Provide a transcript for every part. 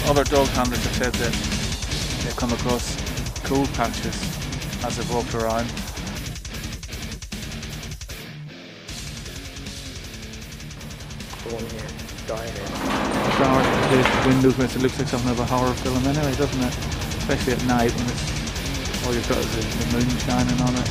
Other dog handlers have said that they've come across cold patches as they've walked around. The windows makes it look like something of a horror film anyway, doesn't it? Especially at night when it's all you've got is the moon shining on it.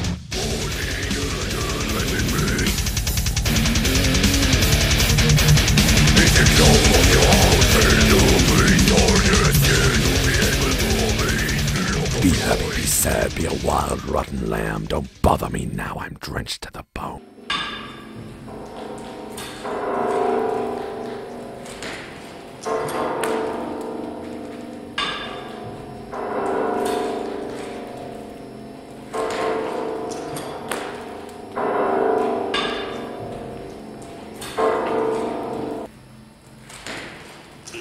Be happy, be sad, be a wild, rotten lamb. Don't bother me now, I'm drenched to the bone.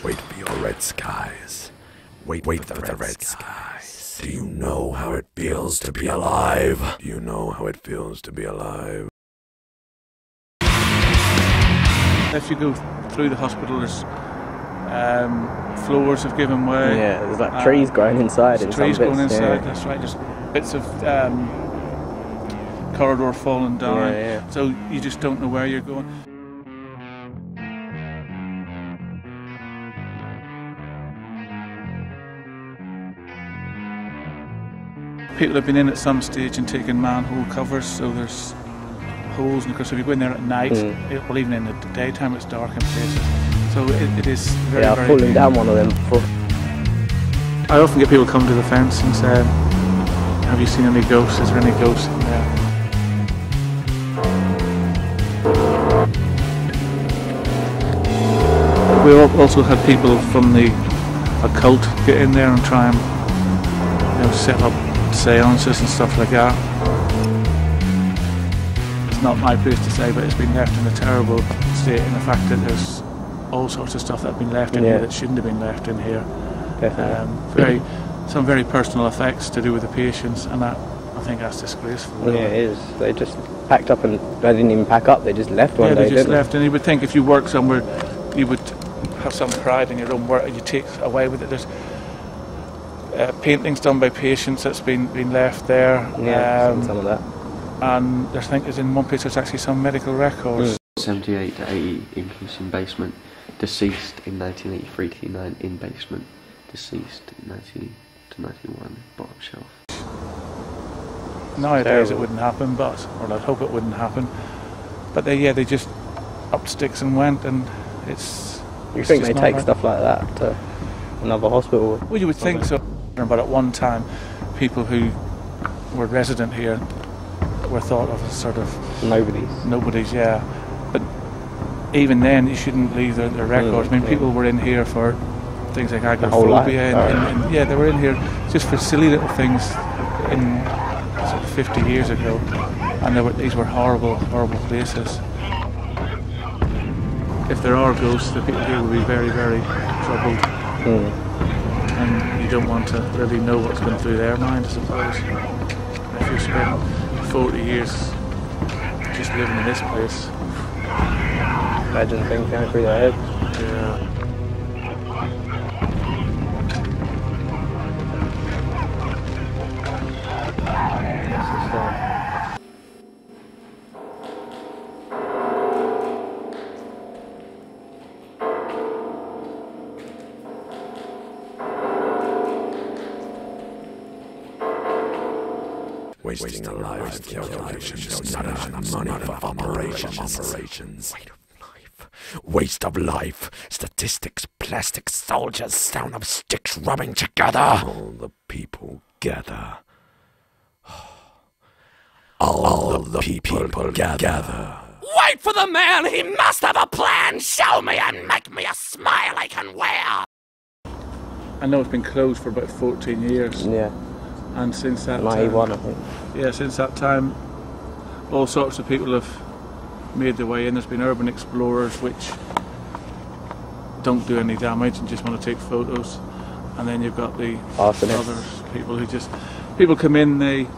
Wait for your red skies. Wait for the red skies. Do you know how it feels to be alive? Do you know how it feels to be alive? If you go through the hospital, there's floors have given way. Yeah, there's like trees growing inside. There's trees growing inside, that's right. There's bits of corridor falling down. Yeah. So you just don't know where you're going. People have been in at some stage and taken manhole covers, so there's holes, and of course if you go in there at night, well, even in the daytime it's dark in places, so it is very, I've fallen down one of them before. I often get people come to the fence and say, have you seen any ghosts, is there any ghosts in there? We also had people from the occult get in there and try and set up seances and stuff like that. It's not my place to say, but it's been left in a terrible state in the fact that there's all sorts of stuff that have been left in here that shouldn't have been left in here. Some very personal effects to do with the patients, and that, I think that's disgraceful. Really. Yeah, it is. They just packed up, and they didn't even pack up, they just left one day. Yeah, they just left, and you would think if you work somewhere you would have some pride in your own work and you take away with it. There's paintings done by patients that's been left there. Yeah, some of that. And I think there's in one place there's actually some medical records. 78 to 80 inclusive basement, deceased in 1983 to 89 in basement, deceased in 90 to 91 bottom shelf. Nowadays it wouldn't happen, or I'd hope it wouldn't happen. But they just upped sticks and went, and it's. You think they take stuff like that to another hospital? Well, you would think so. But at one time, people who were resident here were thought of as sort of nobodies, yeah. But even then, you shouldn't leave their records. I mean, people were in here for things like agoraphobia, and they were in here just for silly little things in sort of 50 years ago, and these were horrible, horrible places. If there are ghosts, the people here will be very, very troubled. And you don't want to really know what's going through their mind, I suppose. If you spend 40 years just living in this place. Imagine things going through their heads. Yeah. Wasting a life calculations, not enough money for operations. Waste of life, statistics, plastic soldiers, sound of sticks rubbing together. All the people gather. All the people gather. Wait for the man, he must have a plan. Show me and make me a smile I can wear. I know it's been closed for about 14 years. Yeah. And since that 91, time, I think. Yeah, since that time, all sorts of people have made their way in. There's been urban explorers which don't do any damage and just want to take photos. And then you've got the other people who people come in, they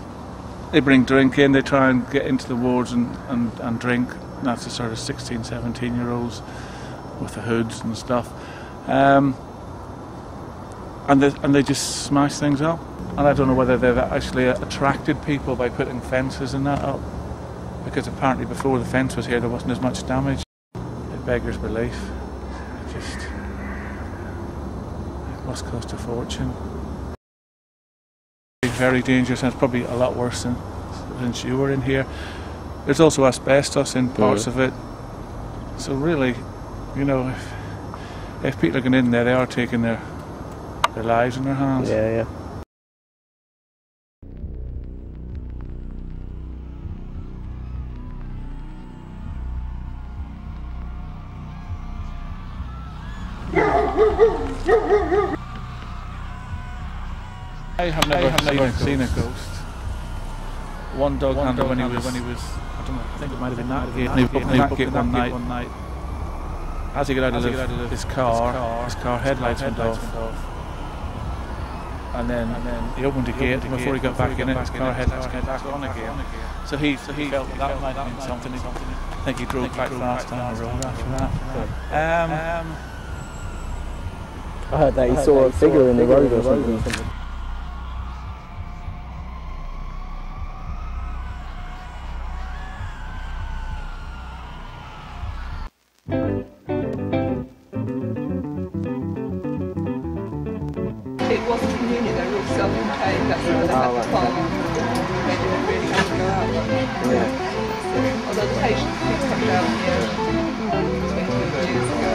bring drink in, they try and get into the wards and drink. And that's the sort of 16, 17-year-olds with the hoods and stuff. and they just smash things up. And I don't know whether they've actually attracted people by putting fences and that up, because apparently before the fence was here there wasn't as much damage. It beggars belief. It must cost a fortune. Very dangerous, and it's probably a lot worse than you were in here. There's also asbestos in parts of it. So really, you know, if people are going in there, they are taking their lives in their hands. Yeah, yeah. I have never seen a ghost. One dog handler when he was, I don't know, I think it might have been that gate. He opened that gate one night. As he got out of his car headlights went off. And then he opened the gate, and before he got back in it, his car headlights came back on again. So he felt that might have been something. I think he drove quite fast down the road after that. I heard that he saw a figure in the road or something. It wasn't a community, they were all self-contained, that's why they had the farm. They didn't really have to go out. Yeah. Although the patients did come down here 20 years ago.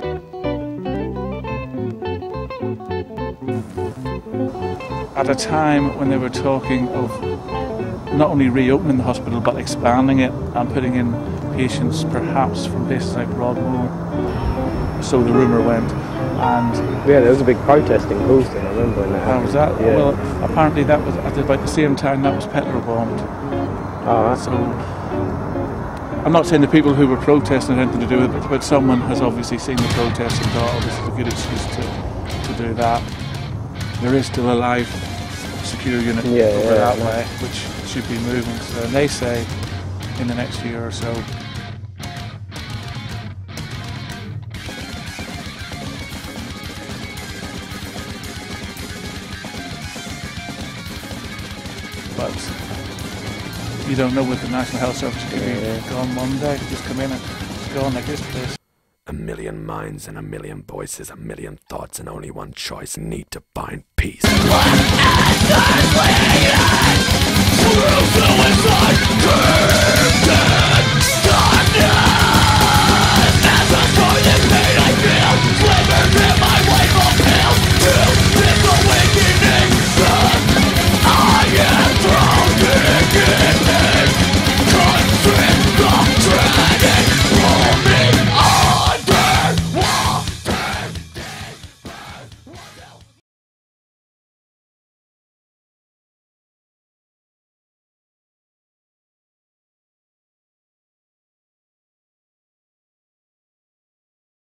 At a time when they were talking of not only reopening the hospital but expanding it and putting in patients perhaps from places like Broadmoor, so the rumour went. And yeah, there was a big protest in Coulsdon, I remember when that happened. Was that? Yeah. Well, apparently that was at about the same time that was petrol bombed. Oh, so I'm not saying the people who were protesting had anything to do with it, but someone has obviously seen the protest and thought, oh, this is a good excuse to do that. There is still a live secure unit over that way, which should be moving. So they say in the next year or so. But you don't know with the National Health Service, it could be gone one day, just come in and it's gone like this place. A million minds and a million voices, a million thoughts, and only one choice: need to find peace.